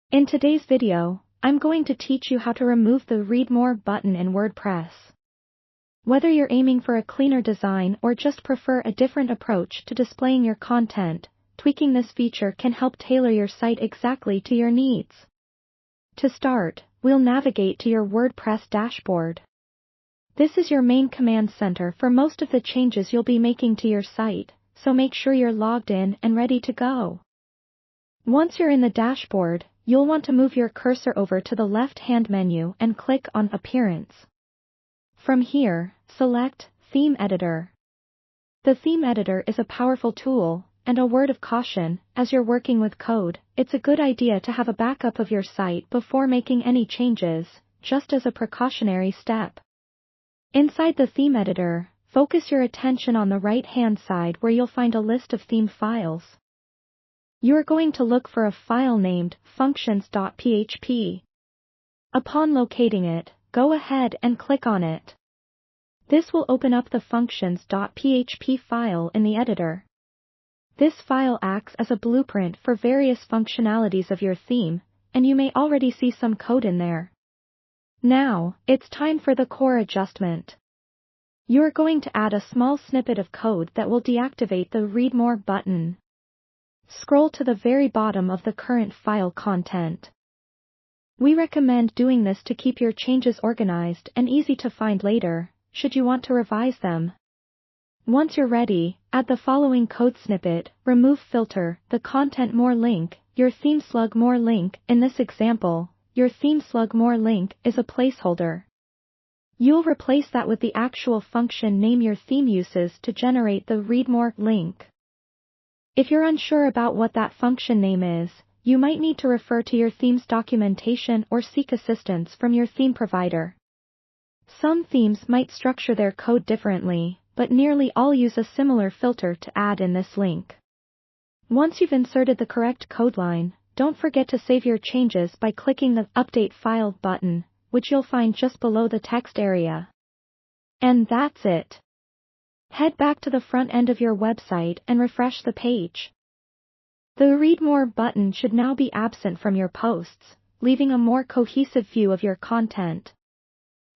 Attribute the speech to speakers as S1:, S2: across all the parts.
S1: In today's video, I'm going to teach you how to remove the Read More button in WordPress. Whether you're aiming for a cleaner design or just prefer a different approach to displaying your content, tweaking this feature can help tailor your site exactly to your needs. To start, we'll navigate to your WordPress dashboard. This is your main command center for most of the changes you'll be making to your site, so make sure you're logged in and ready to go. Once you're in the dashboard, you'll want to move your cursor over to the left-hand menu and click on Appearance. From here, select Theme Editor. The Theme Editor is a powerful tool, and a word of caution, as you're working with code, it's a good idea to have a backup of your site before making any changes, just as a precautionary step. Inside the Theme Editor, focus your attention on the right-hand side where you'll find a list of theme files. You're going to look for a file named functions.php. Upon locating it, go ahead and click on it. This will open up the functions.php file in the editor. This file acts as a blueprint for various functionalities of your theme, and you may already see some code in there. Now, it's time for the core adjustment. You're going to add a small snippet of code that will deactivate the Read More button. Scroll to the very bottom of the current file content. We recommend doing this to keep your changes organized and easy to find later, should you want to revise them. Once you're ready, add the following code snippet: remove filter, the content more link, your theme slug more link. In this example, your theme slug more link is a placeholder. You'll replace that with the actual function name your theme uses to generate the Read More link. If you're unsure about what that function name is, you might need to refer to your theme's documentation or seek assistance from your theme provider. Some themes might structure their code differently, but nearly all use a similar filter to add in this link. Once you've inserted the correct code line, don't forget to save your changes by clicking the Update File button, which you'll find just below the text area. And that's it. Head back to the front end of your website and refresh the page. The Read More button should now be absent from your posts, leaving a more cohesive view of your content.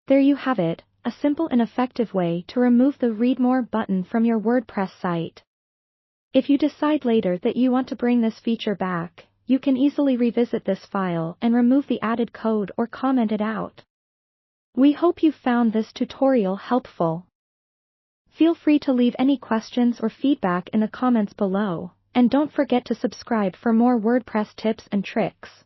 S1: There you have it, a simple and effective way to remove the Read More button from your WordPress site. If you decide later that you want to bring this feature back, you can easily revisit this file and remove the added code or comment it out. We hope you found this tutorial helpful. Feel free to leave any questions or feedback in the comments below, and don't forget to subscribe for more WordPress tips and tricks.